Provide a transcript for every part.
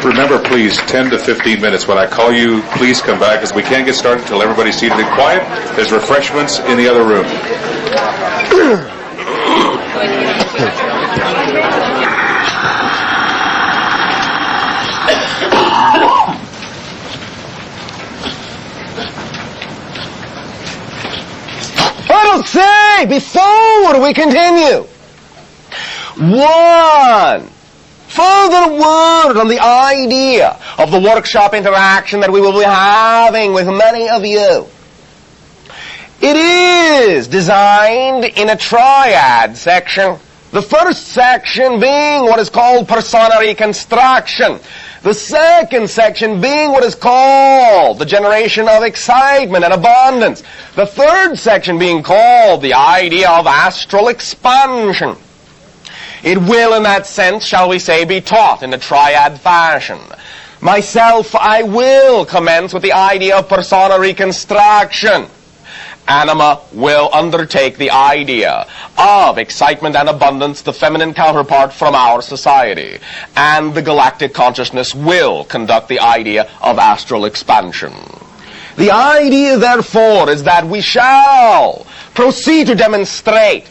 remember, please, 10 to 15 minutes. When I call you, please come back, because we can't get started until everybody's seated and quiet. There's refreshments in the other room. I'll say, before we continue, one further word on the idea of the workshop interaction that we will be having with many of you. It is designed in a triad section. The first section being what is called persona reconstruction. The second section being what is called the generation of excitement and abundance. The third section being called the idea of astral expansion. It will, in that sense, shall we say, be taught in a triad fashion. Myself, I will commence with the idea of persona reconstruction. Anima will undertake the idea of excitement and abundance, the feminine counterpart from our society. And the galactic consciousness will conduct the idea of astral expansion. The idea, therefore, is that we shall proceed to demonstrate,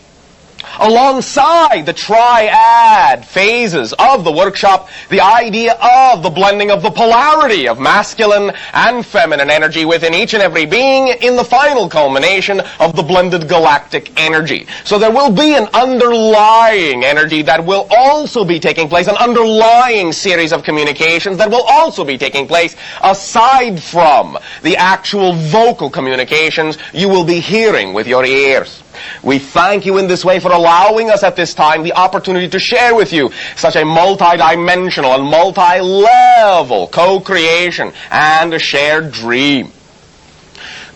alongside the triad phases of the workshop, the idea of the blending of the polarity of masculine and feminine energy within each and every being in the final culmination of the blended galactic energy. So there will be an underlying energy that will also be taking place, an underlying series of communications that will also be taking place aside from the actual vocal communications you will be hearing with your ears. We thank you in this way for allowing us at this time the opportunity to share with you such a multi-dimensional and multi-level co-creation and a shared dream.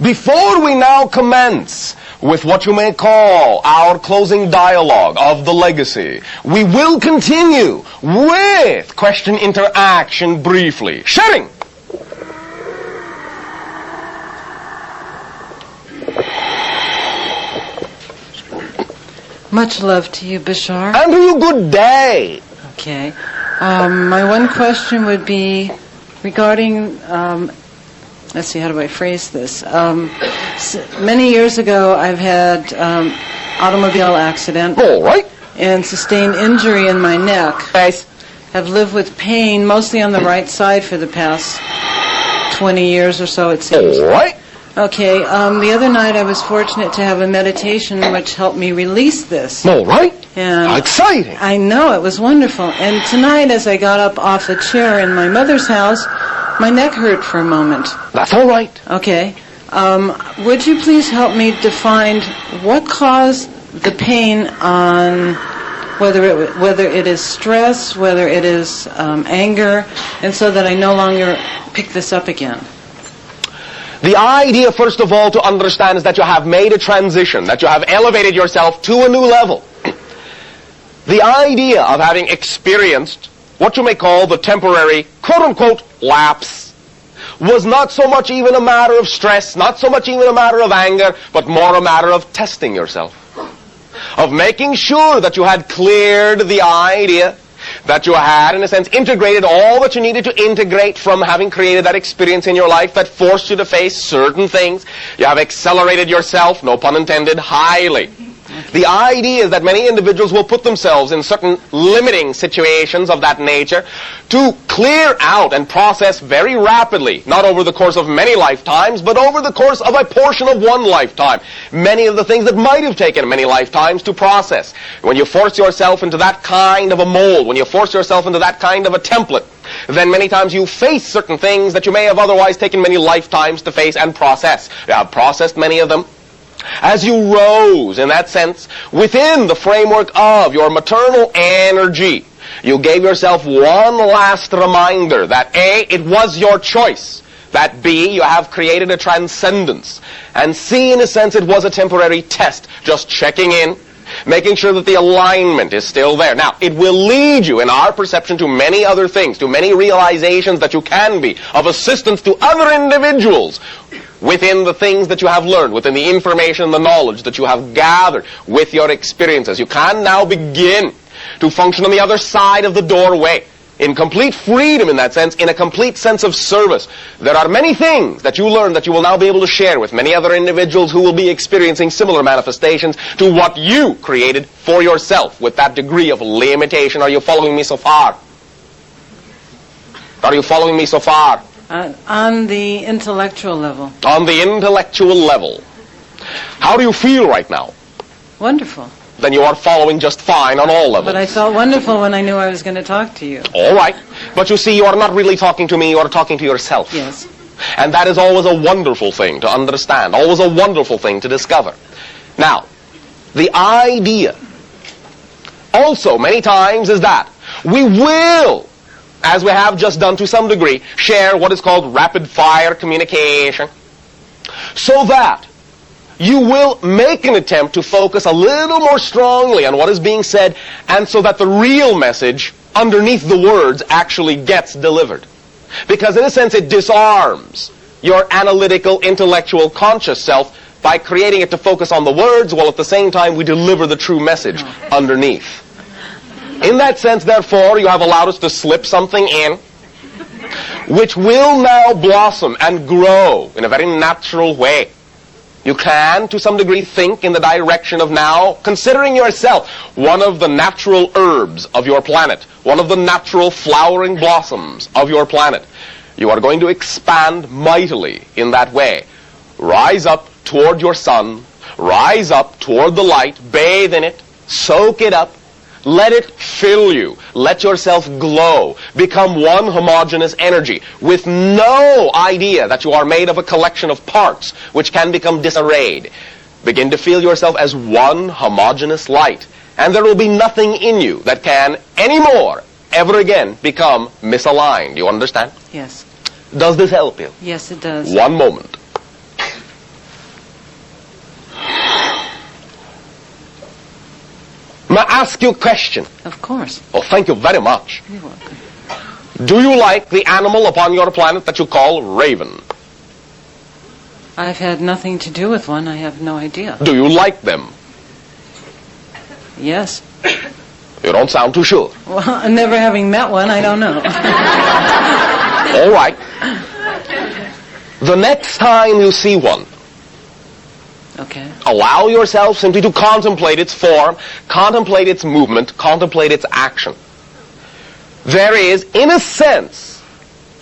Before we now commence with what you may call our closing dialogue of the legacy, we will continue with question interaction briefly. Sharing! Much love to you, Bashar. And to you, good day. Okay. My one question would be regarding, let's see, how do I phrase this? Many years ago, I've had automobile accident. All right. And sustained injury in my neck. Nice. Have lived with pain, mostly on the right side for the past 20 years or so, it seems. All right. Okay, the other night I was fortunate to have a meditation which helped me release this. All right. And exciting. I know, it was wonderful. And tonight as I got up off the chair in my mother's house, my neck hurt for a moment. That's all right. Okay. Would you please help me define what caused the pain on whether it is stress, whether it is anger, and so that I no longer pick this up again? The idea, first of all, to understand is that you have made a transition, that you have elevated yourself to a new level. The idea of having experienced what you may call the temporary, quote-unquote, lapse was not so much even a matter of stress, not so much even a matter of anger, but more a matter of testing yourself, of making sure that you had cleared the idea, that you had, in a sense, integrated all that you needed to integrate from having created that experience in your life that forced you to face certain things. You have accelerated yourself, no pun intended, highly. The idea is that many individuals will put themselves in certain limiting situations of that nature to clear out and process very rapidly, not over the course of many lifetimes, but over the course of a portion of one lifetime, many of the things that might have taken many lifetimes to process. When you force yourself into that kind of a mold, when you force yourself into that kind of a template, then many times you face certain things that you may have otherwise taken many lifetimes to face and process. You have processed many of them. As you rose, in that sense, within the framework of your maternal energy, you gave yourself one last reminder that A, it was your choice, that B, you have created a transcendence, and C, in a sense, it was a temporary test, just checking in, making sure that the alignment is still there. Now, it will lead you, in our perception, to many other things, to many realizations that you can be of assistance to other individuals within the things that you have learned, within the information, the knowledge that you have gathered with your experiences. You can now begin to function on the other side of the doorway in complete freedom in that sense, in a complete sense of service. There are many things that you learn that you will now be able to share with many other individuals who will be experiencing similar manifestations to what you created for yourself with that degree of limitation. Are you following me so far? Are you following me so far? On the intellectual level. On the intellectual level. How do you feel right now? Wonderful. Then you are following just fine on all levels. But I felt wonderful when I knew I was going to talk to you. All right. But you see, you are not really talking to me, you are talking to yourself. Yes. And that is always a wonderful thing to understand, always a wonderful thing to discover. Now, the idea also many times is that we will, as we have just done to some degree, share what is called rapid-fire communication, so that you will make an attempt to focus a little more strongly on what is being said, and so that the real message underneath the words actually gets delivered. Because in a sense it disarms your analytical, intellectual, conscious self by creating it to focus on the words, while at the same time we deliver the true message underneath. In that sense, therefore, you have allowed us to slip something in which will now blossom and grow in a very natural way. You can, to some degree, think in the direction of now considering yourself one of the natural herbs of your planet, one of the natural flowering blossoms of your planet. You are going to expand mightily in that way. Rise up toward your sun, rise up toward the light, bathe in it, soak it up, let it fill you. Let yourself glow. Become one homogeneous energy with no idea that you are made of a collection of parts which can become disarrayed. Begin to feel yourself as one homogeneous light. And there will be nothing in you that can anymore, ever again, become misaligned. You understand? Yes. Does this help you? Yes, it does. One moment. May I ask you a question? Of course. Oh, thank you very much. You're welcome. Do you like the animal upon your planet that you call raven? I've had nothing to do with one. I have no idea. Do you like them? Yes. You don't sound too sure. Well, never having met one, I don't know. All right. The next time you see one, Okay. allow yourself simply to contemplate its form, contemplate its movement, contemplate its action. There is, in a sense,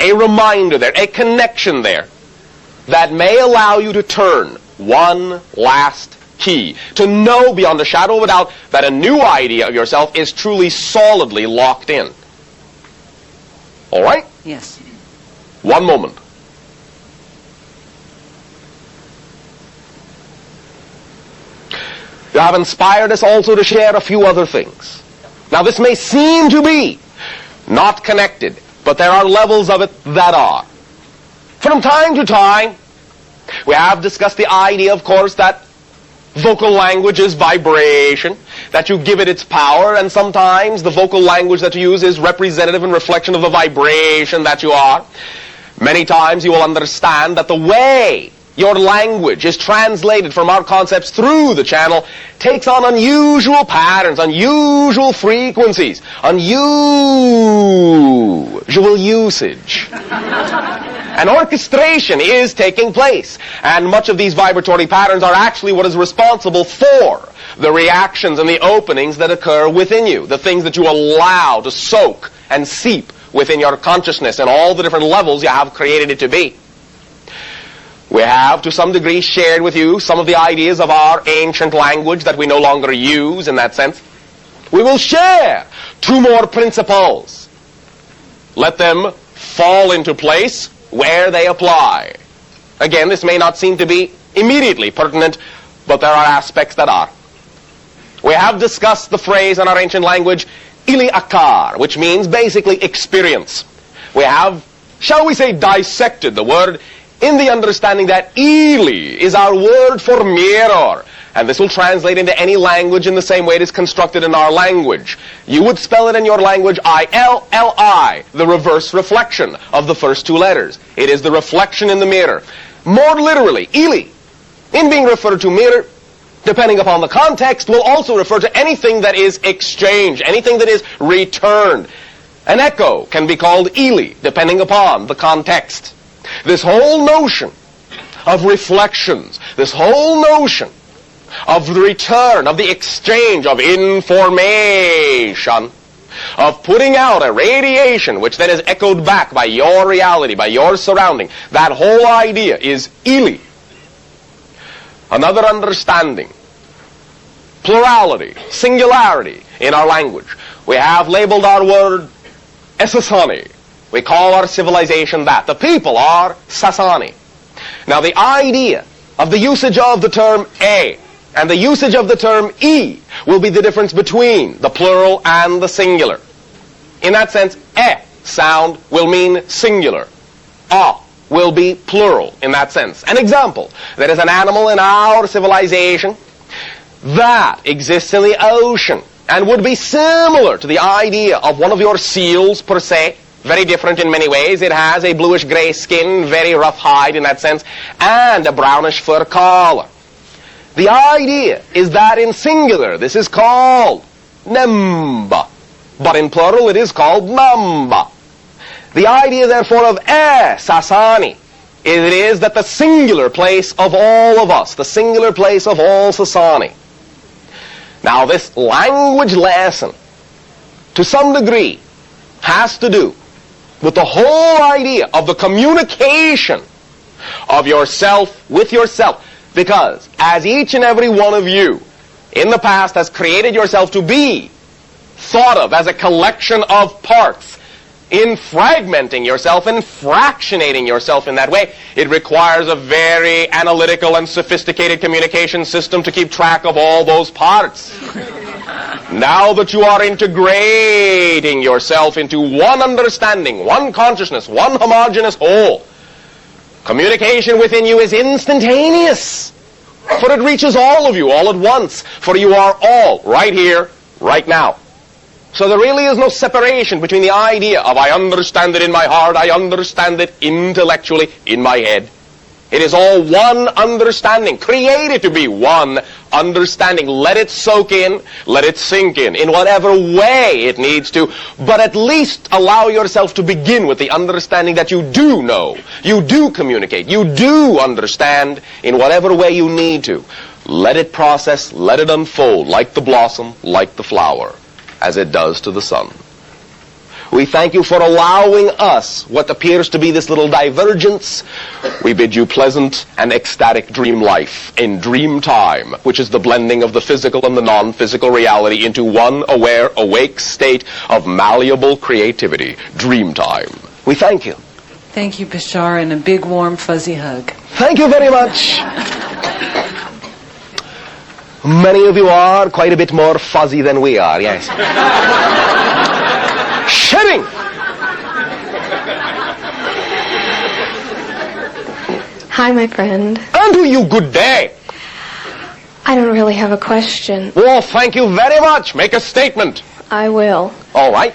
a reminder there, a connection there, that may allow you to turn one last key, to know beyond a shadow of a doubt that a new idea of yourself is truly solidly locked in. All right? Yes. One moment. You have inspired us also to share a few other things. Now this may seem to be not connected, but there are levels of it that are. From time to time, we have discussed the idea, of course, that vocal language is vibration, that you give it its power, and sometimes the vocal language that you use is representative and reflection of the vibration that you are. Many times you will understand that the way your language is translated from our concepts through the channel takes on unusual patterns, unusual frequencies, unusual usage. An orchestration is taking place, and much of these vibratory patterns are actually what is responsible for the reactions and the openings that occur within you, the things that you allow to soak and seep within your consciousness and all the different levels you have created it to be. We have, to some degree, shared with you some of the ideas of our ancient language that we no longer use in that sense. We will share two more principles. Let them fall into place where they apply. Again, this may not seem to be immediately pertinent, but there are aspects that are. We have discussed the phrase in our ancient language, ili akar, which means basically experience. We have, shall we say, dissected the word in the understanding that ili is our word for mirror. And this will translate into any language in the same way it is constructed in our language. You would spell it in your language I-L-L-I, the reverse reflection of the first two letters. It is the reflection in the mirror. More literally, ili, in being referred to mirror, depending upon the context, will also refer to anything that is exchanged, anything that is returned. An echo can be called Ely, depending upon the context. This whole notion of reflections, this whole notion of the return, of the exchange of information, of putting out a radiation which then is echoed back by your reality, by your surrounding, that whole idea is Ely. Another understanding. Plurality, singularity in our language. We have labeled our word Sasani. We call our civilization that. The people are Sasani. Now the idea of the usage of the term A and the usage of the term E will be the difference between the plural and the singular. In that sense, E sound will mean singular. A will be plural in that sense. An example, there is an animal in our civilization that exists in the ocean and would be similar to the idea of one of your seals per se, very different in many ways. It has a bluish-gray skin, very rough hide in that sense, and a brownish fur collar. The idea is that in singular this is called Nemba, but in plural it is called Mamba. The idea therefore of Sasani is that the singular place of all of us, the singular place of all Sasani. Now this language lesson, to some degree, has to do with the whole idea of the communication of yourself with yourself. Because as each and every one of you in the past has created yourself to be thought of as a collection of parts, in fragmenting yourself and fractionating yourself in that way, it requires a very analytical and sophisticated communication system to keep track of all those parts. Now that you are integrating yourself into one understanding, one consciousness, one homogeneous whole, communication within you is instantaneous, for it reaches all of you all at once, for you are all right here, right now. So there really is no separation between the idea of I understand it in my heart, I understand it intellectually in my head. It is all one understanding, created to be one understanding. Let it soak in, let it sink in whatever way it needs to, but at least allow yourself to begin with the understanding that you do know, you do communicate, you do understand in whatever way you need to. Let it process, let it unfold like the blossom, like the flower, as it does to the sun. We thank you for allowing us what appears to be this little divergence. We bid you pleasant and ecstatic dream life in dream time, which is the blending of the physical and the non-physical reality into one aware, awake state of malleable creativity. Dream time. We thank you. Thank you, Bashar, and a big, warm, fuzzy hug. Thank you very much. Many of you are quite a bit more fuzzy than we are, yes. Shedding! Hi, my friend. And to you, good day. I don't really have a question. Well, thank you very much. Make a statement. I will. All right.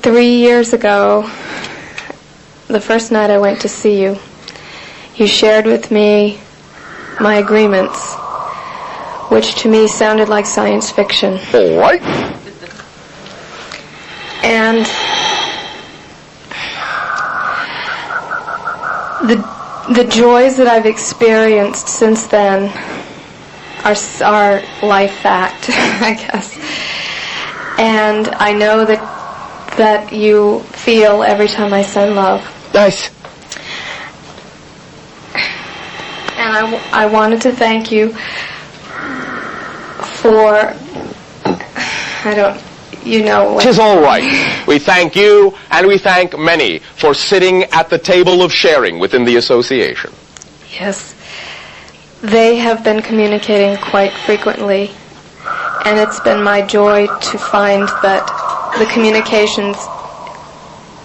3 years ago, the first night I went to see you, you shared with me my agreements, which to me sounded like science fiction. All right. And the joys that I've experienced since then are life fact, I guess. And I know that you feel every time I send love. Nice. And I wanted to thank you for, Tis all right. We thank you, and we thank many for sitting at the table of sharing within the association. Yes. They have been communicating quite frequently, and it's been my joy to find that the communications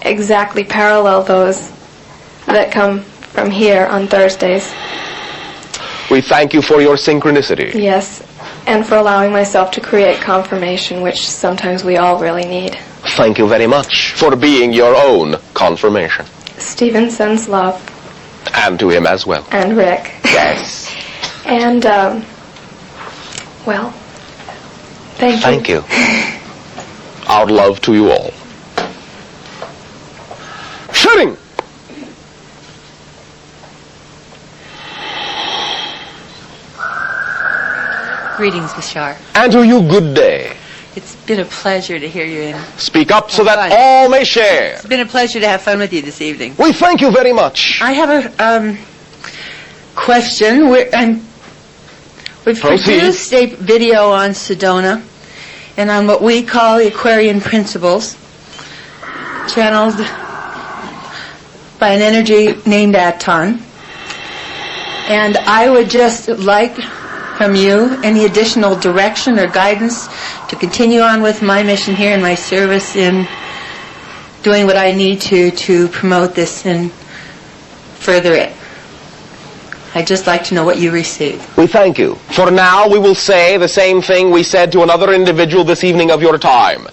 exactly parallel those that come from here on Thursdays. We thank you for your synchronicity. Yes, and for allowing myself to create confirmation, which sometimes we all really need. Thank you very much for being your own confirmation. Stephen sends love. And to him as well. And Rick. Yes. And, well, thank you. Thank you. Our love to you all. Greetings, Bashar. And to you, good day. It's been a pleasure to hear you in. Speak up so that Fine. all may share. It's been a pleasure to have fun with you this evening. We thank you very much. I have a question. We've Proceed. produced a video on Sedona and on what we call the Aquarian principles, channeled by an energy named Aton. And I would just like from you any additional direction or guidance to continue on with my mission here and my service in doing what I need to promote this and further it. I'd just like to know what you received. We thank you. For now, we will say the same thing we said to another individual this evening of your time.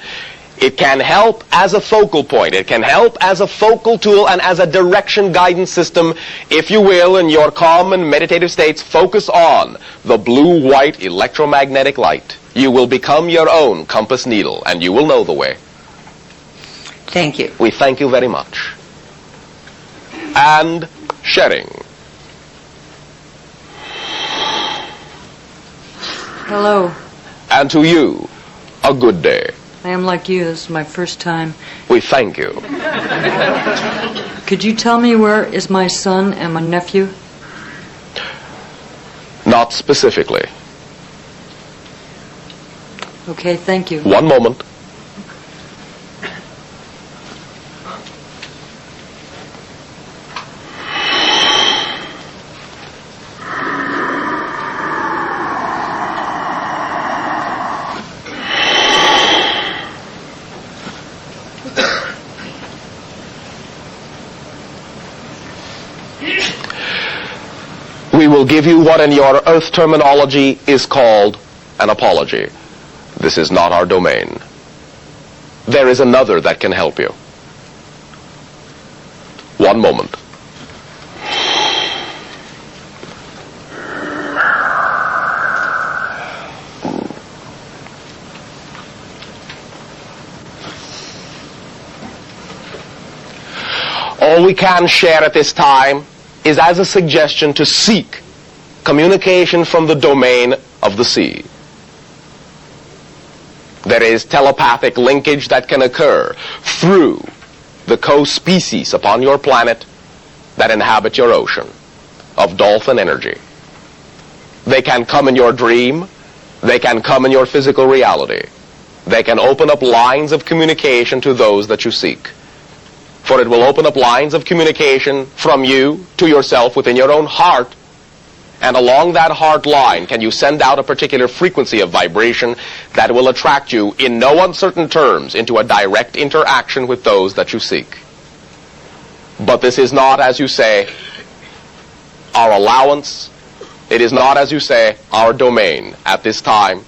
It can help as a focal point. It can help as a focal tool and as a direction guidance system, if you will, in your calm and meditative states. Focus on the blue-white electromagnetic light. You will become your own compass needle, and you will know the way. Thank you. We thank you very much. And sharing. Hello. And to you, a good day. I am like you. This is my first time. We thank you. Could you tell me where is my son and my nephew? Not specifically. Okay, thank you. One moment. We will give you what in your earth terminology is called an apology. This is not our domain. There is another that can help you. One moment. All we can share at this time is as a suggestion to seek communication from the domain of the sea. There is telepathic linkage that can occur through the co-species upon your planet that inhabit your ocean of dolphin energy. They can come in your dream. They can come in your physical reality. They can open up lines of communication to those that you seek. For it will open up lines of communication from you to yourself within your own heart, and along that heart line can you send out a particular frequency of vibration that will attract you in no uncertain terms into a direct interaction with those that you seek. But this is not, as you say, our allowance. It is not, as you say, our domain at this time.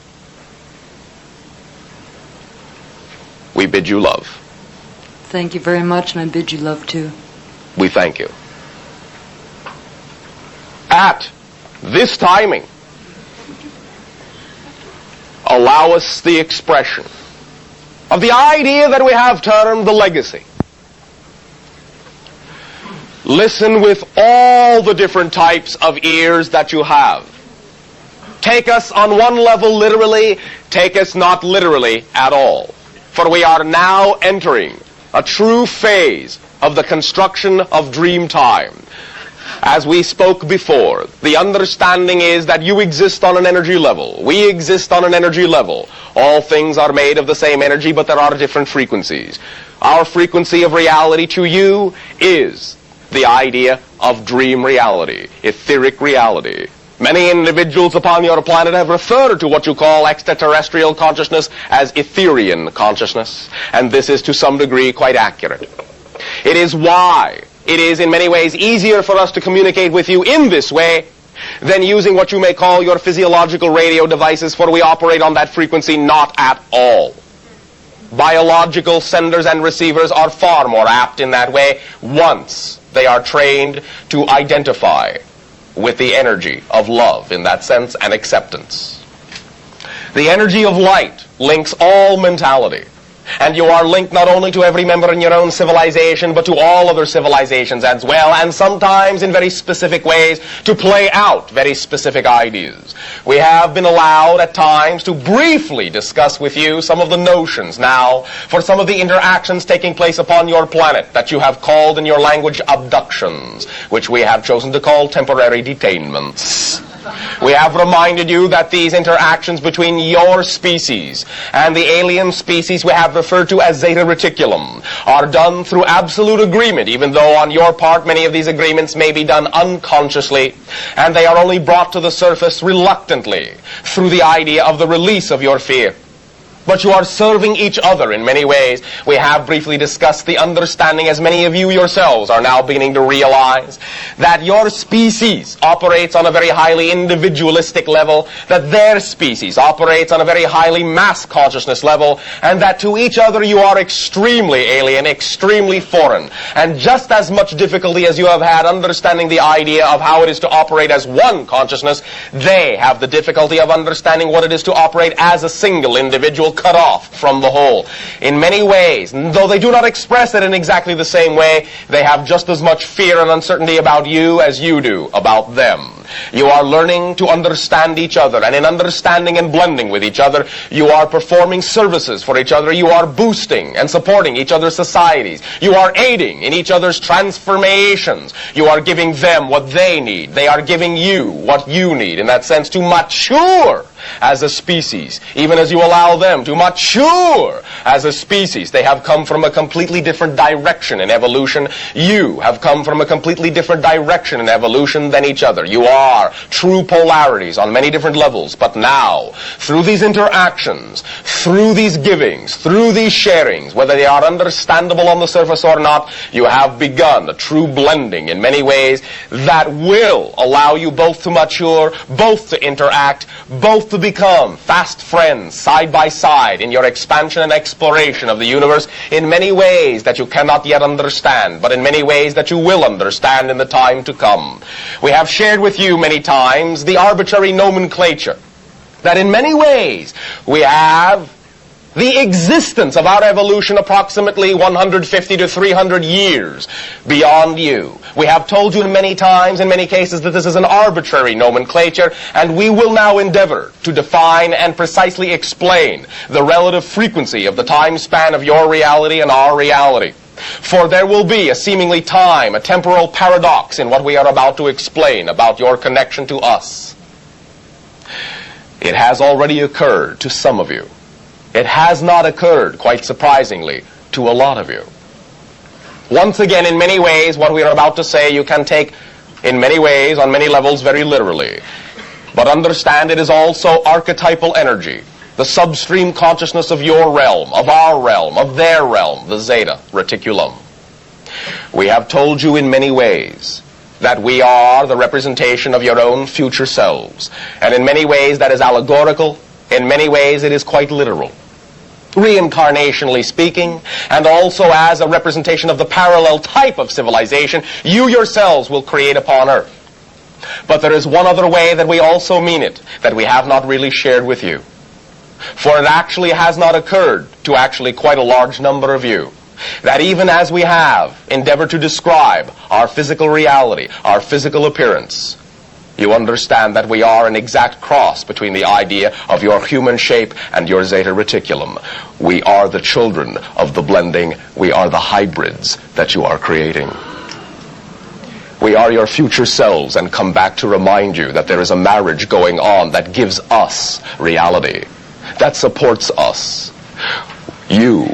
We bid you love. Thank you very much, and I bid you love too. We thank you. At this timing, allow us the expression of the idea that we have termed the legacy. Listen with all the different types of ears that you have. Take us on one level literally, take us not literally at all. For we are now entering a true phase of the construction of dream time. As we spoke before, the understanding is that you exist on an energy level. We exist on an energy level. All things are made of the same energy, but there are different frequencies. Our frequency of reality to you is the idea of dream reality, etheric reality. Many individuals upon your planet have referred to what you call extraterrestrial consciousness as Etherian consciousness, and this is to some degree quite accurate. It is why it is in many ways easier for us to communicate with you in this way than using what you may call your physiological radio devices, for we operate on that frequency not at all. Biological senders and receivers are far more apt in that way once they are trained to identify with the energy of love in that sense and acceptance. The energy of light links all mentality. And you are linked not only to every member in your own civilization, but to all other civilizations as well, and sometimes in very specific ways to play out very specific ideas. We have been allowed at times to briefly discuss with you some of the notions now for some of the interactions taking place upon your planet that you have called in your language abductions, which we have chosen to call temporary detainments. We have reminded you that these interactions between your species and the alien species we have referred to as Zeta Reticulum are done through absolute agreement, even though on your part many of these agreements may be done unconsciously, and they are only brought to the surface reluctantly through the idea of the release of your fear. But you are serving each other in many ways. We have briefly discussed the understanding, as many of you yourselves are now beginning to realize, that your species operates on a very highly individualistic level, that their species operates on a very highly mass consciousness level, and that to each other you are extremely alien, extremely foreign. And just as much difficulty as you have had understanding the idea of how it is to operate as one consciousness, they have the difficulty of understanding what it is to operate as a single individual, cut off from the whole. In many ways, though they do not express it in exactly the same way, they have just as much fear and uncertainty about you as you do about them. You are learning to understand each other, and in understanding and blending with each other, you are performing services for each other. You are boosting and supporting each other's societies. You are aiding in each other's transformations. You are giving them what they need. They are giving you what you need, in that sense, to mature as a species, even as you allow them to mature as a species. They have come from a completely different direction in evolution. You have come from a completely different direction in evolution than each other. You are true polarities on many different levels, but now, through these interactions, through these givings, through these sharings, whether they are understandable on the surface or not, you have begun a true blending in many ways that will allow you both to mature, both to interact, both to become fast friends side by side in your expansion and exploration of the universe in many ways that you cannot yet understand, but in many ways that you will understand in the time to come. We have shared with you many times the arbitrary nomenclature that in many ways we have the existence of our evolution approximately 150 to 300 years beyond you. We have told you many times, in many cases, that this is an arbitrary nomenclature, and we will now endeavor to define and precisely explain the relative frequency of the time span of your reality and our reality. For there will be a seemingly time, a temporal paradox in what we are about to explain about your connection to us. It has already occurred to some of you. It has not occurred, quite surprisingly, to a lot of you. Once again, in many ways, what we are about to say you can take in many ways, on many levels, very literally. But understand it is also archetypal energy, the substream consciousness of your realm, of our realm, of their realm, the Zeta Reticulum. We have told you in many ways that we are the representation of your own future selves. And in many ways that is allegorical, in many ways it is quite literal. Reincarnationally speaking, and also as a representation of the parallel type of civilization you yourselves will create upon Earth. But there is one other way that we also mean it, that we have not really shared with you. For it actually has not occurred to actually quite a large number of you that even as we have endeavored to describe our physical reality, our physical appearance, you understand that we are an exact cross between the idea of your human shape and your Zeta Reticulum. We are the children of the blending. We are the hybrids that you are creating. We are your future selves, and come back to remind you that there is a marriage going on that gives us reality, that supports us. You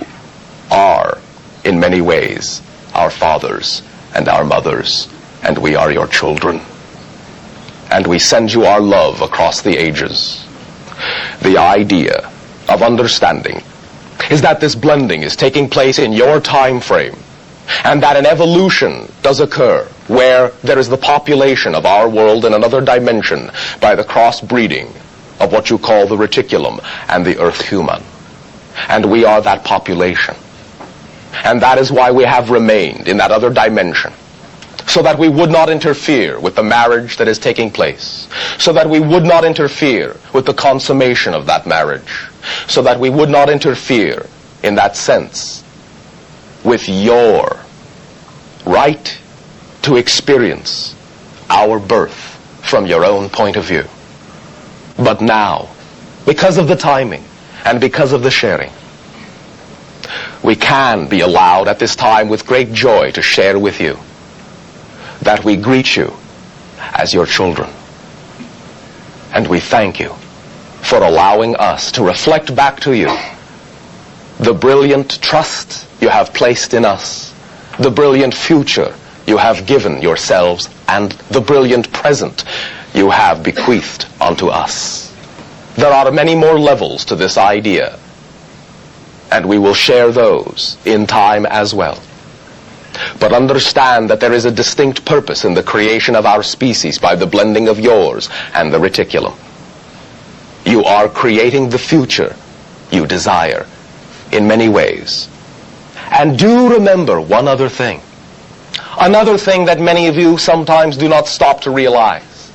are, in many ways, our fathers and our mothers, and we are your children. And we send you our love across the ages. The idea of understanding is that this blending is taking place in your time frame, and that an evolution does occur where there is the population of our world in another dimension by the crossbreeding of what you call the reticulum and the earth human. And we are that population. And that is why we have remained in that other dimension, so that we would not interfere with the marriage that is taking place, so that we would not interfere with the consummation of that marriage, so that we would not interfere in that sense, with your right to experience our birth from your own point of view. But now, because of the timing and because of the sharing, we can be allowed at this time with great joy to share with you that we greet you as your children. And we thank you for allowing us to reflect back to you the brilliant trust you have placed in us, the brilliant future you have given yourselves, and the brilliant present you have bequeathed unto us. There are many more levels to this idea, and we will share those in time as well. But understand that there is a distinct purpose in the creation of our species by the blending of yours and the reticulum. You are creating the future you desire in many ways. And do remember one other thing. Another thing that many of you sometimes do not stop to realize.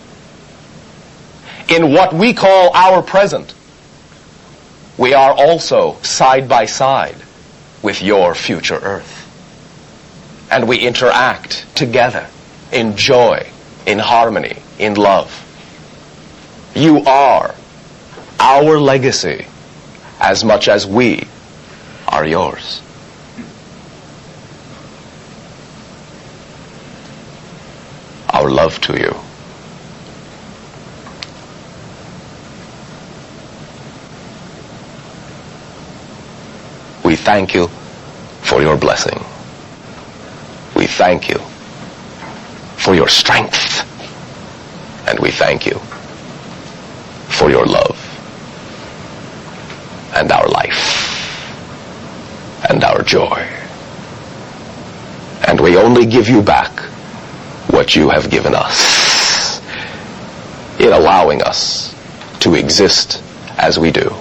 In what we call our present, we are also side by side with your future earth. And we interact together in joy, in harmony, in love. You are our legacy as much as we are yours. Our love to you. We thank you for your blessing. We thank you for your strength. And we thank you for your love and our life and our joy. And we only give you back what you have given us in allowing us to exist as we do.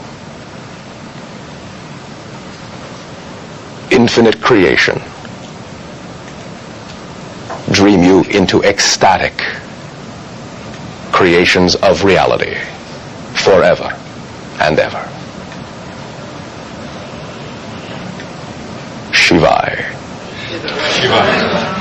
Infinite creation, dream you into ecstatic creations of reality forever and ever. Shivai. Shiva.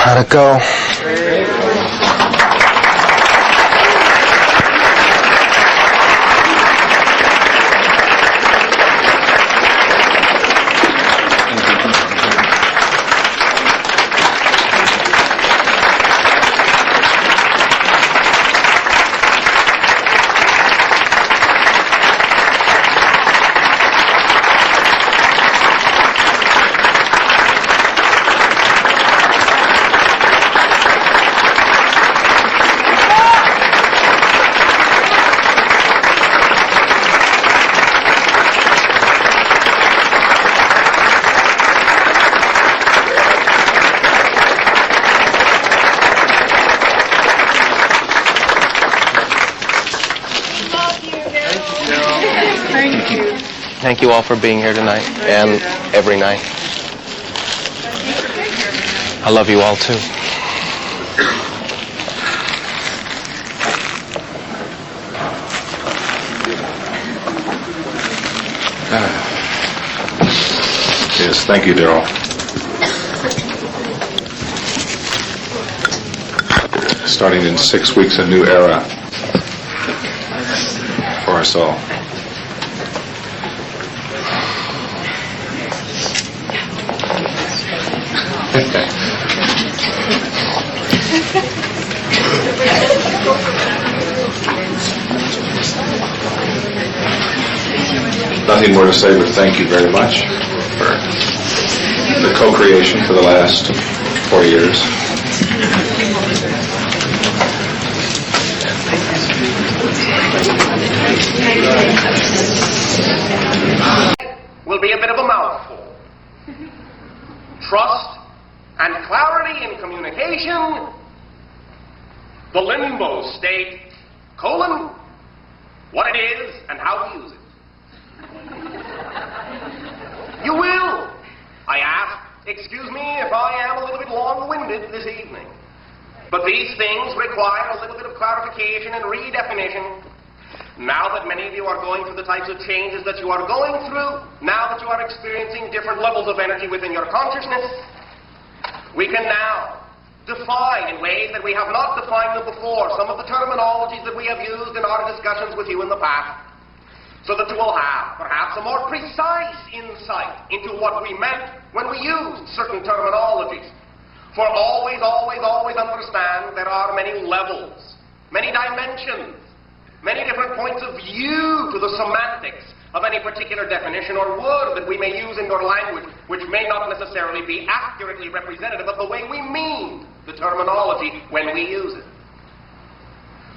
How'd it go? Thank you all for being here tonight and every night. I love you all too. Yes, thank you, Darryl. Starting in 6 weeks, a new era for us all. Nothing more to say, but thank you very much for the co-creation for the last 4 years. Will be a bit of a mouthful. Trust and clarity in communication, the limbo state, what it is and how to use it. You will, I ask, excuse me if I am a little bit long-winded this evening, but these things require a little bit of clarification and redefinition. Now that many of you are going through the types of changes that you are going through, now that you are experiencing different levels of energy within your consciousness, we can now define in ways that we have not defined them before some of the terminologies that we have used in our discussions with you in the past, so that you will have perhaps a more precise insight into what we meant when we used certain terminologies. For always, always, always understand there are many levels, many dimensions, many different points of view to the semantics of any particular definition or word that we may use in your language, which may not necessarily be accurately representative of the way we mean the terminology when we use it.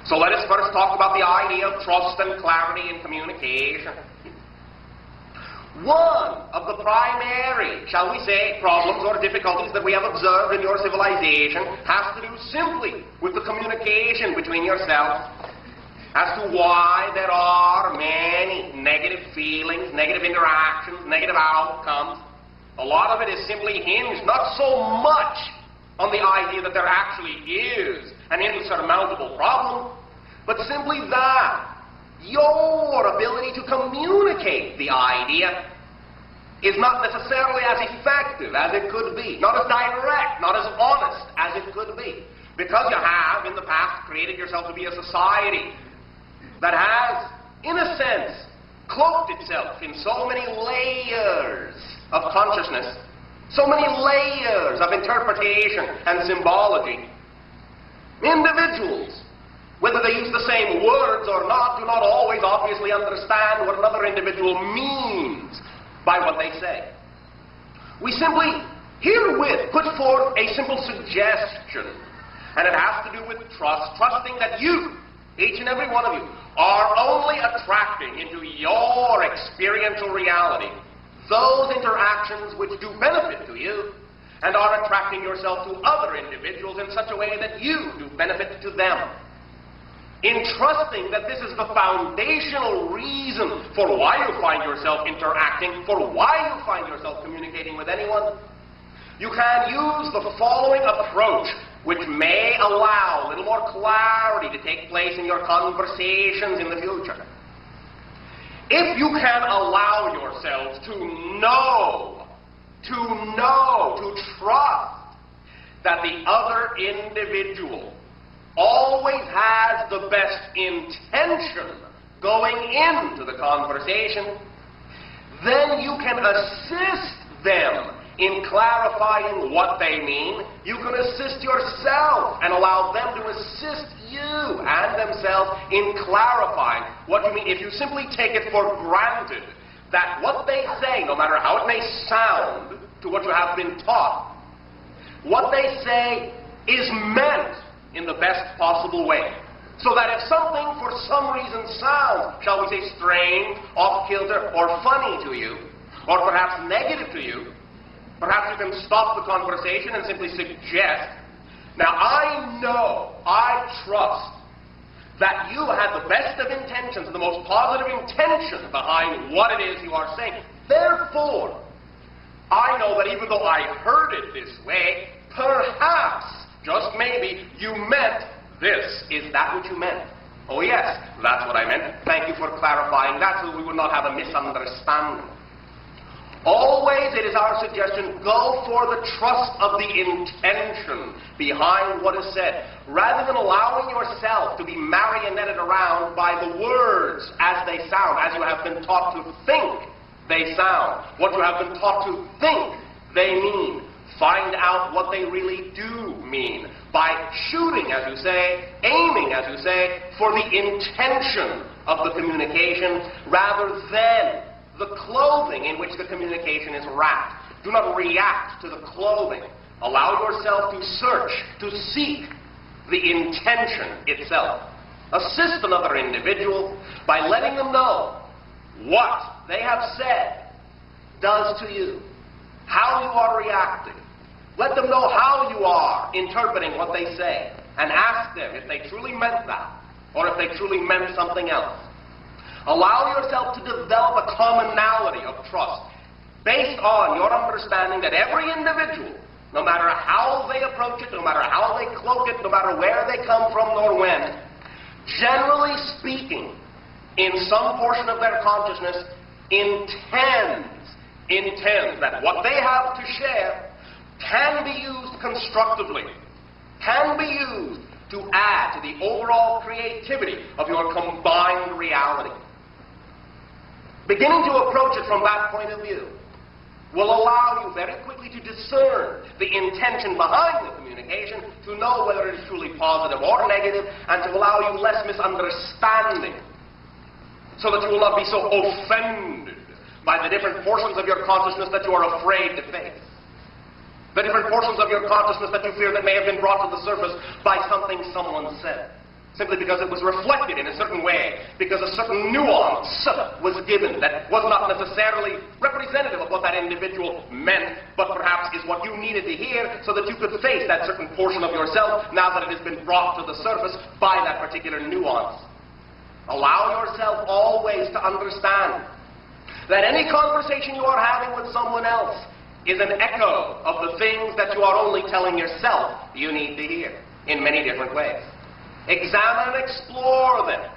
So let us first talk about the idea of trust and clarity in communication. One of the primary, shall we say, problems or difficulties that we have observed in your civilization has to do simply with the communication between yourselves, as to why there are many negative feelings, negative interactions, negative outcomes. A lot of it is simply hinged not so much on the idea that there actually is an insurmountable problem, but simply that your ability to communicate the idea is not necessarily as effective as it could be, not as direct, not as honest as it could be, because you have in the past created yourself to be a society that has, in a sense, cloaked itself in so many layers of consciousness, so many layers of interpretation and symbology. Individuals, whether they use the same words or not, do not always obviously understand what another individual means by what they say. We simply herewith put forth a simple suggestion, and it has to do with trust, trusting that you, each and every one of you, are only attracting into your experiential reality those interactions which do benefit to you, and are attracting yourself to other individuals in such a way that you do benefit to them. In trusting that this is the foundational reason for why you find yourself interacting, for why you find yourself communicating with anyone, you can use the following approach, which may allow a little more clarity to take place in your conversations in the future. If you can allow yourselves to know, to trust that the other individual always has the best intention going into the conversation, then you can assist them in clarifying what they mean. You can assist yourself and allow them to assist you and themselves in clarifying what you mean. If you simply take it for granted that what they say, no matter how it may sound to what you have been taught, what they say is meant in the best possible way. So that if something for some reason sounds, shall we say, strange, off-kilter, or funny to you, or perhaps negative to you, perhaps you can stop the conversation and simply suggest, now I know, I trust that you had the best of intentions, the most positive intention behind what it is you are saying. Therefore, I know that even though I heard it this way, perhaps, just maybe, you meant this. Is that what you meant? Oh yes, that's what I meant. Thank you for clarifying that so we would not have a misunderstanding. Always, it is our suggestion, go for the trust of the intention behind what is said, rather than allowing yourself to be marionetted around by the words as they sound, as you have been taught to think they sound, what you have been taught to think they mean. Find out what they really do mean by shooting, as you say, aiming, as you say, for the intention of the communication rather than the clothing in which the communication is wrapped. Do not react to the clothing. Allow yourself to search, to seek the intention itself. Assist another individual by letting them know what they have said does to you, how you are reacting. Let them know how you are interpreting what they say, and ask them if they truly meant that, or if they truly meant something else. Allow yourself to develop a commonality of trust based on your understanding that every individual, no matter how they approach it, no matter how they cloak it, no matter where they come from nor when, generally speaking, in some portion of their consciousness, intends that what they have to share can be used constructively, can be used to add to the overall creativity of your combined reality. Beginning to approach it from that point of view will allow you very quickly to discern the intention behind the communication, to know whether it is truly positive or negative, and to allow you less misunderstanding, so that you will not be so offended by the different portions of your consciousness that you are afraid to face. The different portions of your consciousness that you fear that may have been brought to the surface by something someone said, simply because it was reflected in a certain way, because a certain nuance was given that was not necessarily representative of what that individual meant, but perhaps is what you needed to hear so that you could face that certain portion of yourself now that it has been brought to the surface by that particular nuance. Allow yourself always to understand that any conversation you are having with someone else is an echo of the things that you are only telling yourself you need to hear in many different ways. Examine and explore them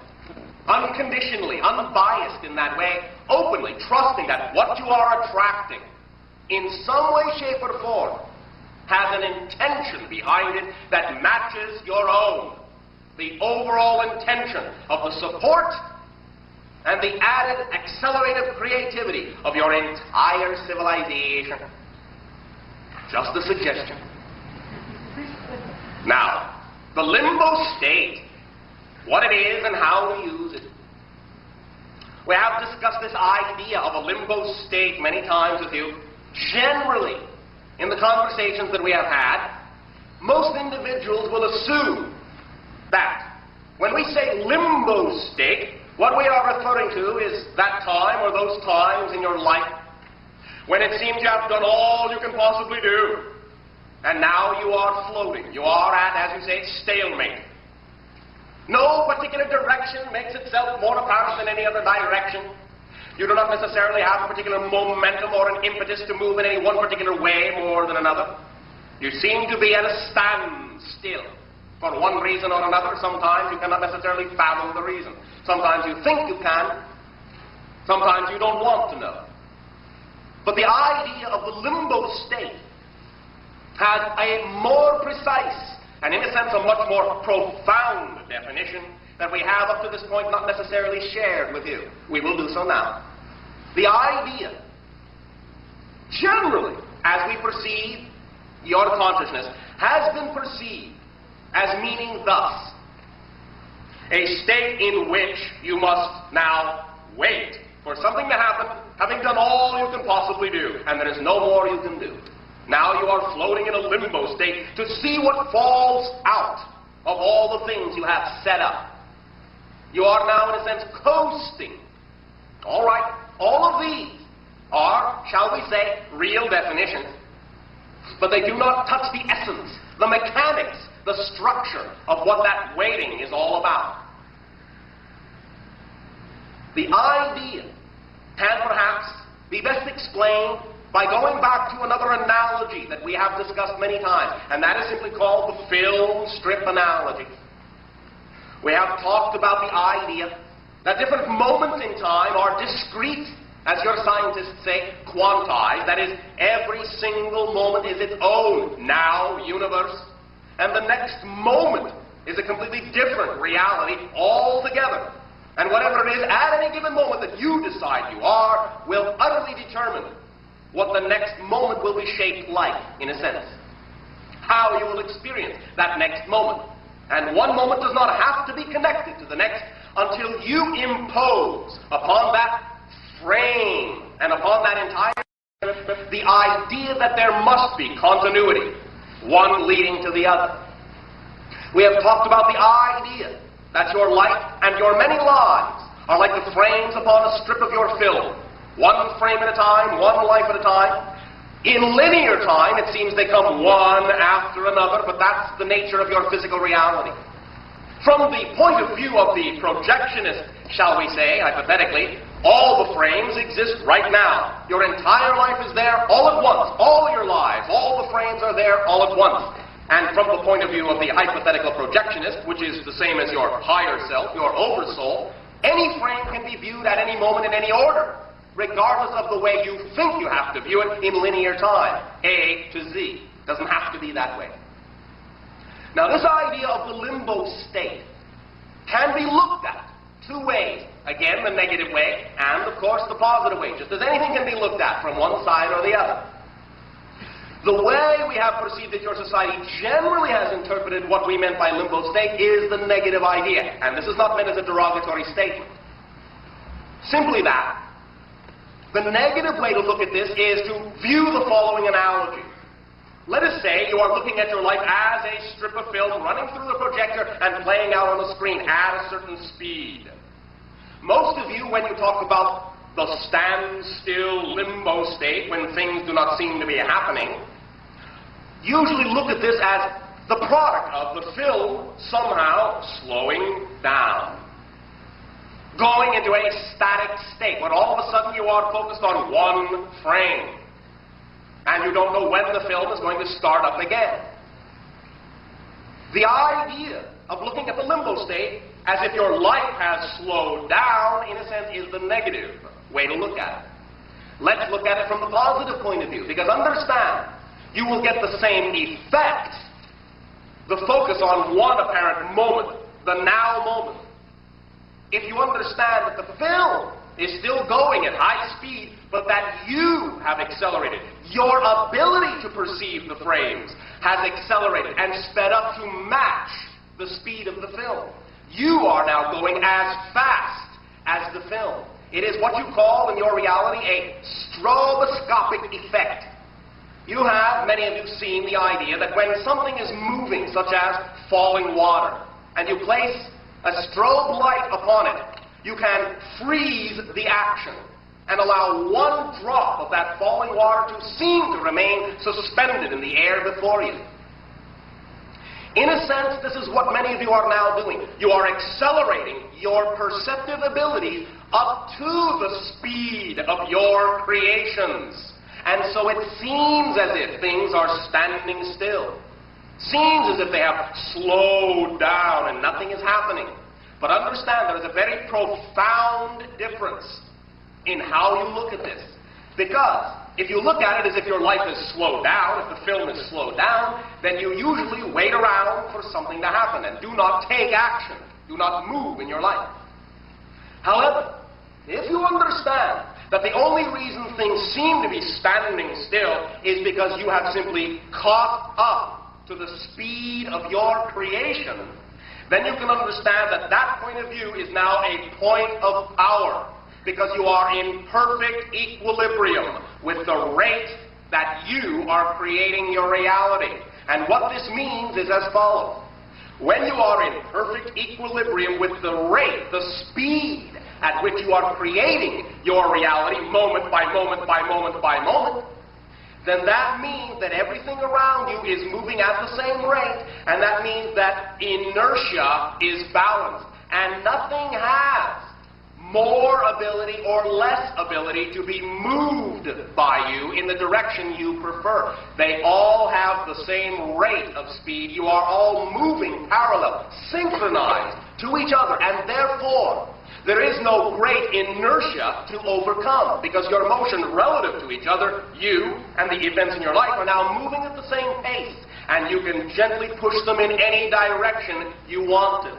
unconditionally, unbiased in that way, openly, trusting that what you are attracting in some way, shape, or form has an intention behind it that matches your own. The overall intention of the support and the added accelerative creativity of your entire civilization. Just a suggestion. Now, the limbo state, what it is and how we use it. We have discussed this idea of a limbo state many times with you. Generally, in the conversations that we have had, most individuals will assume that when we say limbo state, what we are referring to is that time or those times in your life when it seems you have done all you can possibly do, and now you are floating. You are at, as you say, stalemate. No particular direction makes itself more apparent than any other direction. You do not necessarily have a particular momentum or an impetus to move in any one particular way more than another. You seem to be at a standstill. For one reason or another, sometimes you cannot necessarily fathom the reason. Sometimes you think you can. Sometimes you don't want to know. But the idea of the limbo state has a more precise and, in a sense, a much more profound definition that we have up to this point not necessarily shared with you. We will do so now. The idea, generally, as we perceive your consciousness, has been perceived as meaning thus: a state in which you must now wait for something to happen, having done all you can possibly do, and there is no more you can do. Now you are floating in a limbo state to see what falls out of all the things you have set up. You are now, in a sense, coasting. All right, all of these are, shall we say, real definitions, but they do not touch the essence, the mechanics, the structure of what that waiting is all about. The idea can perhaps be best explained by going back to another analogy that we have discussed many times, and that is simply called the film strip analogy. We have talked about the idea that different moments in time are discrete, as your scientists say, quantized. That is, every single moment is its own now universe, and the next moment is a completely different reality altogether. And whatever it is at any given moment that you decide you are will utterly determine what the next moment will be shaped like, in a sense. How you will experience that next moment. And one moment does not have to be connected to the next until you impose upon that frame And upon that entire the idea that there must be continuity, one leading to the other. We have talked about the idea that your life and your many lives are like the frames upon a strip of your film, one frame at a time, one life at a time. In linear time, it seems they come one after another, but that's the nature of your physical reality. From the point of view of the projectionist, shall we say, hypothetically, all the frames exist right now. Your entire life is there all at once. All your lives, all the frames are there all at once. And from the point of view of the hypothetical projectionist, which is the same as your higher self, your oversoul, any frame can be viewed at any moment in any order, regardless of the way you think you have to view it in linear time, A to Z. Doesn't have to be that way. Now, this idea of the limbo state can be looked at two ways. Again, the negative way, and of course the positive way, just as anything can be looked at from one side or the other. The way we have perceived that your society generally has interpreted what we meant by limbo state is the negative idea, and this is not meant as a derogatory statement. Simply that. The negative way to look at this is to view the following analogy. Let us say you are looking at your life as a strip of film running through the projector and playing out on the screen at a certain speed. Most of you, when you talk about the standstill limbo state, when things do not seem to be happening, usually look at this as the product of the film somehow slowing down, going into a static state, when all of a sudden you are focused on one frame, and you don't know when the film is going to start up again. The idea of looking at the limbo state as if your life has slowed down, in a sense, is the negative way to look at it. Let's look at it from the positive point of view, because understand, you will get the same effect, the focus on one apparent moment, the now moment, if you understand that the film is still going at high speed, but that you have accelerated. Your ability to perceive the frames has accelerated and sped up to match the speed of the film. You are now going as fast as the film. It is what you call in your reality a stroboscopic effect. You have, many of you, seen the idea that when something is moving, such as falling water, and you place a strobe light upon it, you can freeze the action and allow one drop of that falling water to seem to remain suspended in the air before you. In a sense, this is what many of you are now doing. You are accelerating your perceptive abilities up to the speed of your creations. And so it seems as if things are standing still. Seems as if they have slowed down and nothing is happening. But understand, there is a very profound difference in how you look at this. Because if you look at it as if your life is slowed down, if the film is slowed down, then you usually wait around for something to happen and do not take action, do not move in your life. However, if you understand that the only reason things seem to be standing still is because you have simply caught up to the speed of your creation, then you can understand that that point of view is now a point of power, because you are in perfect equilibrium with the rate that you are creating your reality. And what this means is as follows. When you are in perfect equilibrium with the rate, the speed at which you are creating your reality moment by moment by moment by moment, then that means that everything around you is moving at the same rate, and that means that inertia is balanced, and nothing has more ability or less ability to be moved by you in the direction you prefer. They all have the same rate of speed. You are all moving parallel, synchronized to each other, and therefore there is no great inertia to overcome, because your motion relative to each other, you and the events in your life, are now moving at the same pace, and you can gently push them in any direction you want to.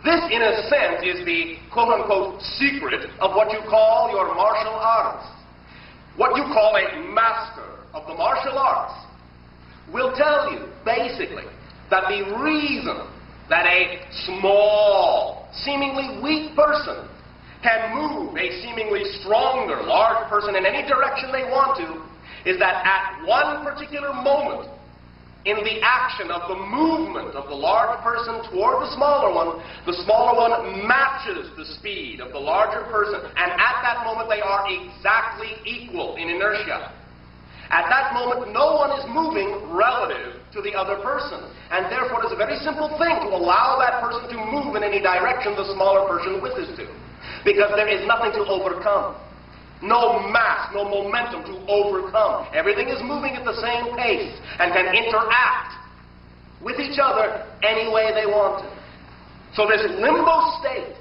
This, in a sense, is the quote-unquote secret of what you call your martial arts. What you call a master of the martial arts will tell you, basically, that the reason that a small, seemingly weak person can move a seemingly stronger, large person in any direction they want to is that at one particular moment in the action of the movement of the large person toward the smaller one matches the speed of the larger person, and at that moment they are exactly equal in inertia. At that moment, no one is moving relative to the other person, and therefore it is a very simple thing to allow that person to move in any direction the smaller person wishes to, because there is nothing to overcome. No mass, no momentum to overcome. Everything is moving at the same pace and can interact with each other any way they want to. So this limbo state,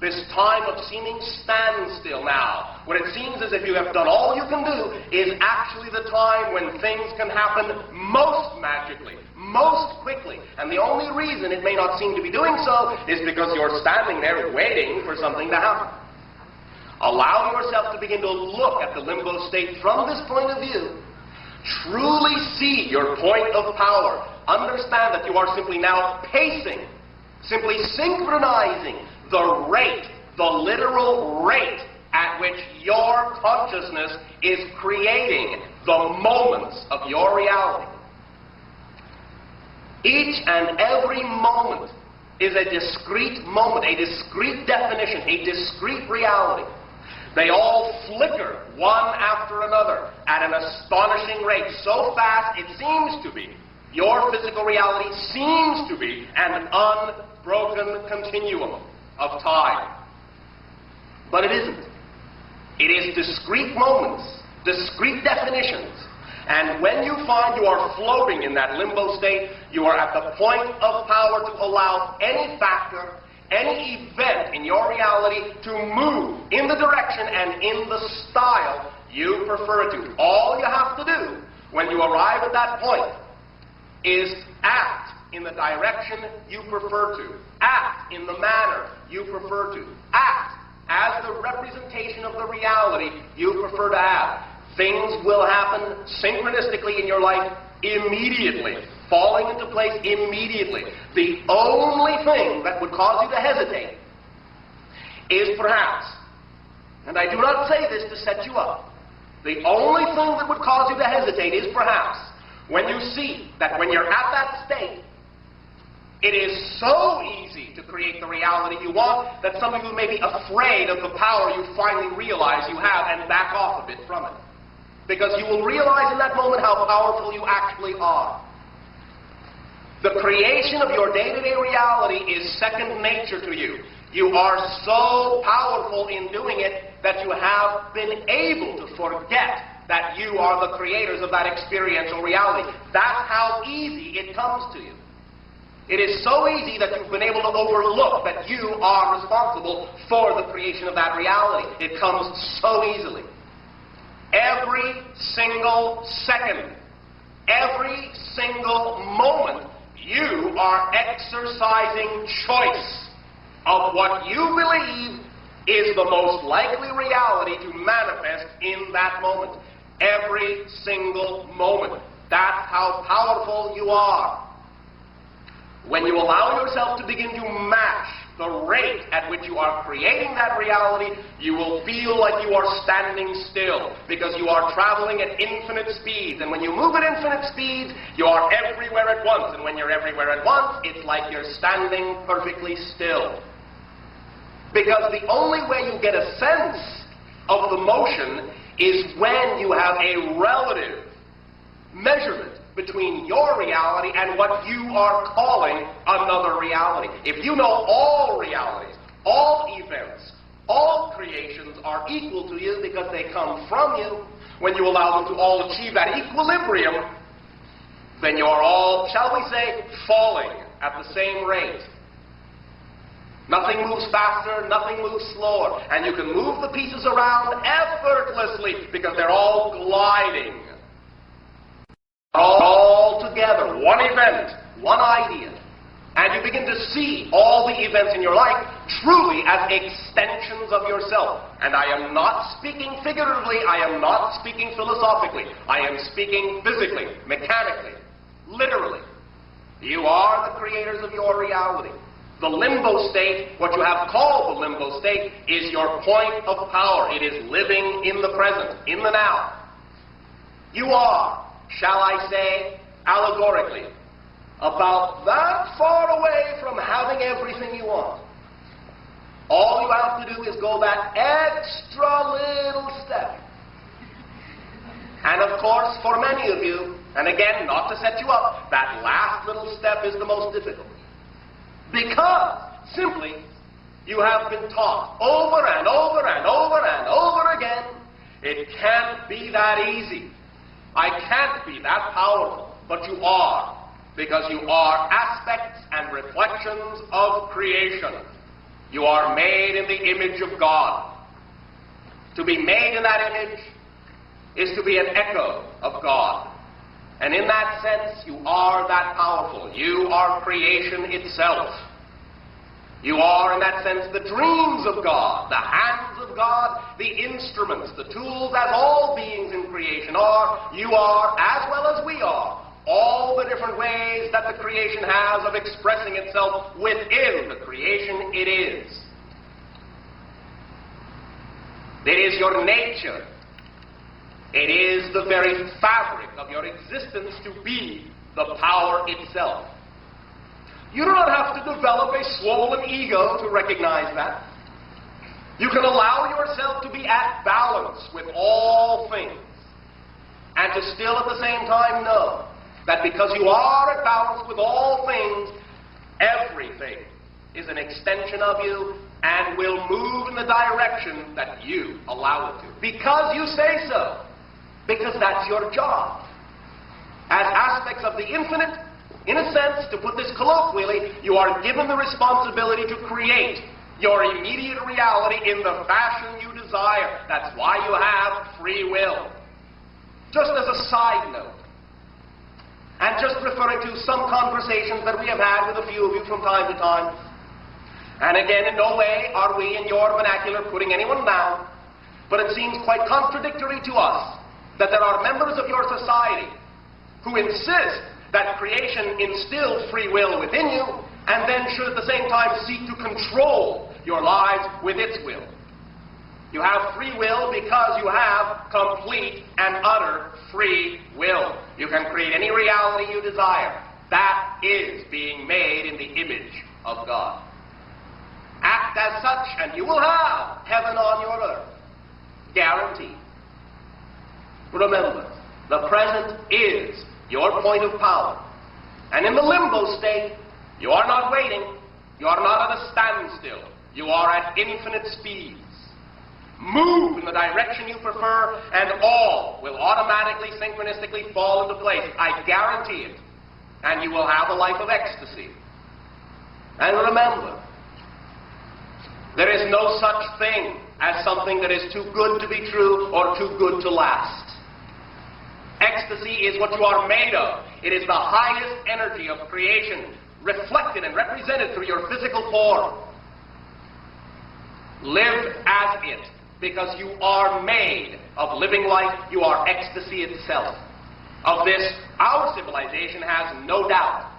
this time of seeming standstill now, when it seems as if you have done all you can do, is actually the time when things can happen most magically, most quickly. And the only reason it may not seem to be doing so is because you're standing there waiting for something to happen. Allow yourself to begin to look at the limbo state from this point of view. Truly see your point of power. Understand that you are simply now pacing, simply synchronizing the rate, the literal rate at which your consciousness is creating the moments of your reality. Each and every moment is a discrete moment, a discrete definition, a discrete reality. They all flicker one after another at an astonishing rate, so fast it seems to be. Your physical reality seems to be an unbroken continuum of time. But it isn't. It is discrete moments, discrete definitions. And when you find you are floating in that limbo state, you are at the point of power to allow any factor, any event in your reality to move in the direction and in the style you prefer it to. All you have to do when you arrive at that point is act in the direction you prefer to. Act in the manner you prefer to. Act as the representation of the reality you prefer to have. Things will happen synchronistically in your life immediately, falling into place immediately. The only thing that would cause you to hesitate is perhaps, and I do not say this to set you up, the only thing that would cause you to hesitate is perhaps when you see that when you're at that state, it is so easy to create the reality you want that some of you may be afraid of the power you finally realize you have and back off a bit from it. Because you will realize in that moment how powerful you actually are. The creation of your day-to-day reality is second nature to you. You are so powerful in doing it that you have been able to forget that you are the creators of that experiential reality. That's how easy it comes to you. It is so easy that you've been able to overlook that you are responsible for the creation of that reality. It comes so easily. Every single second, every single moment, you are exercising choice of what you believe is the most likely reality to manifest in that moment. Every single moment. That's how powerful you are. When you allow yourself to begin to match the rate at which you are creating that reality, you will feel like you are standing still, because you are traveling at infinite speeds. And when you move at infinite speeds, you are everywhere at once. And when you're everywhere at once, it's like you're standing perfectly still. Because the only way you get a sense of the motion is when you have a relative measurement between your reality and what you are calling another reality. If you know all realities, all events, all creations are equal to you because they come from you, when you allow them to all achieve that equilibrium, then you're all, shall we say, falling at the same rate. Nothing moves faster, nothing moves slower, and you can move the pieces around effortlessly because they're all gliding. All together, one event, one idea. And you begin to see all the events in your life truly as extensions of yourself. And I am not speaking figuratively, I am not speaking philosophically. I am speaking physically, mechanically, literally. You are the creators of your reality. The limbo state, what you have called the limbo state, is your point of power. It is living in the present, in the now. You are, shall I say, allegorically, about that far away from having everything you want. All you have to do is go that extra little step. And of course, for many of you, and again, not to set you up, that last little step is the most difficult. Because, simply, you have been taught over and over and over and over again, it can't be that easy. I can't be that powerful, but you are, because you are aspects and reflections of creation. You are made in the image of God. To be made in that image is to be an echo of God. And in that sense, you are that powerful. You are creation itself. You are, in that sense, the dreams of God, the hands of God, the instruments, the tools, as all beings in creation are. You are, as well as we are, all the different ways that the creation has of expressing itself within the creation it is. It is your nature. It is the very fabric of your existence to be the power itself. You do not have to develop a swollen ego to recognize that. You can allow yourself to be at balance with all things, and to still at the same time know that because you are at balance with all things, everything is an extension of you and will move in the direction that you allow it to. Because you say so. Because that's your job. As aspects of the infinite, in a sense, to put this colloquially, you are given the responsibility to create your immediate reality in the fashion you desire. That's why you have free will. Just as a side note, and just referring to some conversations that we have had with a few of you from time to time, and again, in no way are we, in your vernacular, putting anyone down, but it seems quite contradictory to us that there are members of your society who insist that creation instilled free will within you, and then should at the same time seek to control your lives with its will. You have free will because you have complete and utter free will. You can create any reality you desire. That is being made in the image of God. Act as such, and you will have heaven on your earth. Guaranteed. Remember, the present is your point of power. And in the limbo state, you are not waiting. You are not at a standstill. You are at infinite speeds. Move in the direction you prefer, and all will automatically, synchronistically fall into place. I guarantee it. And you will have a life of ecstasy. And remember, there is no such thing as something that is too good to be true or too good to last. Ecstasy is what you are made of. It is the highest energy of creation, reflected and represented through your physical form. Live as it, because you are made of living life. You are ecstasy itself. Of this, our civilization has no doubt.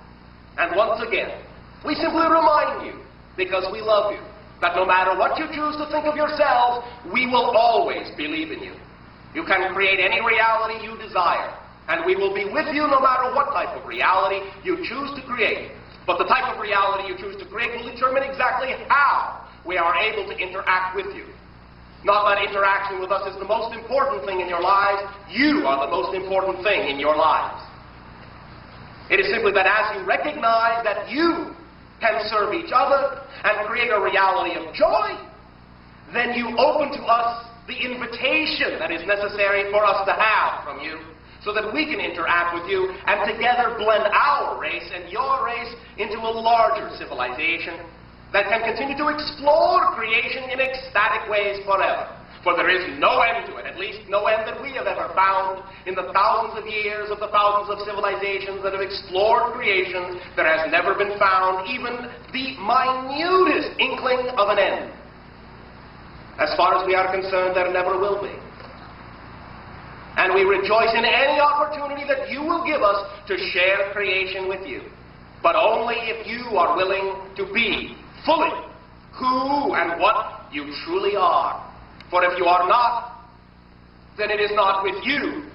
And once again, we simply remind you, because we love you, that no matter what you choose to think of yourselves, we will always believe in you. You can create any reality you desire, and we will be with you no matter what type of reality you choose to create. But the type of reality you choose to create will determine exactly how we are able to interact with you. Not that interaction with us is the most important thing in your lives. You are the most important thing in your lives. It is simply that as you recognize that you can serve each other and create a reality of joy, then you open to us the invitation that is necessary for us to have from you, so that we can interact with you and together blend our race and your race into a larger civilization that can continue to explore creation in ecstatic ways forever. For there is no end to it, at least no end that we have ever found in the thousands of years of the thousands of civilizations that have explored creation. There has never been found even the minutest inkling of an end. As far as we are concerned, there never will be. And we rejoice in any opportunity that you will give us to share creation with you. but only if you are willing to be fully who and what you truly are. For if you are not, then it is not with you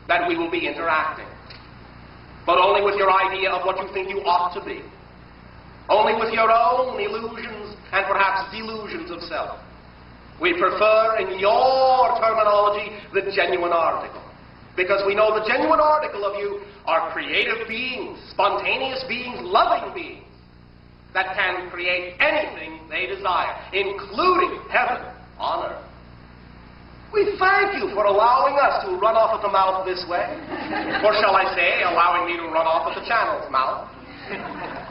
that we will be interacting, but only with your idea of what you think you ought to be, only with your own illusions and perhaps delusions of self. We prefer, in your terminology, the genuine article, because we know the genuine article of you are creative beings, spontaneous beings, loving beings, that can create anything they desire, including heaven on earth. We thank you for allowing us to run off at the mouth this way, or shall I say, allowing me to run off at the channel's mouth.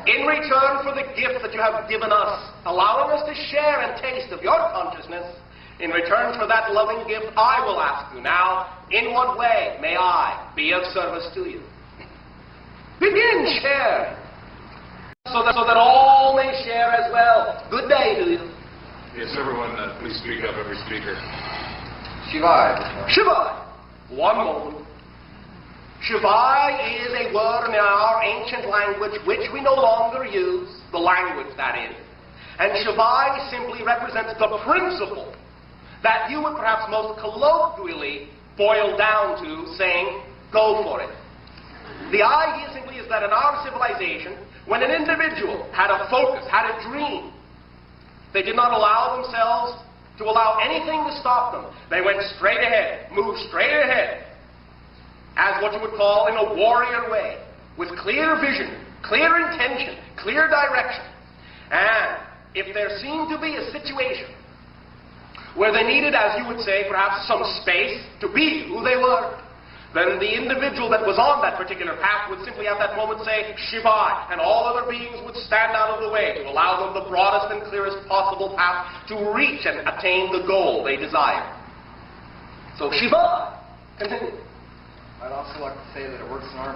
In return for the gift that you have given us, allowing us to share and taste of your consciousness, in return for that loving gift, I will ask you now, in what way may I be of service to you? Begin sharing, so that all may share as well. Good day to you. Yes, everyone, please speak up, every speaker. Shivai. Shivai. One moment. Shivai is a word in our ancient language which we no longer use, the language that is. And Shivai simply represents the principle that you would perhaps most colloquially boil down to saying, go for it. The idea simply is that in our civilization, when an individual had a focus, had a dream, they did not allow themselves to allow anything to stop them. They went straight ahead, moved straight ahead, as what you would call in a warrior way, with clear vision, clear intention, clear direction. And if there seemed to be a situation where they needed, as you would say, perhaps some space to be who they were, then the individual that was on that particular path would simply at that moment say, Shivai, and all other beings would stand out of the way to allow them the broadest and clearest possible path to reach and attain the goal they desire. So Shivai, continue. I'd also like to say that it works in our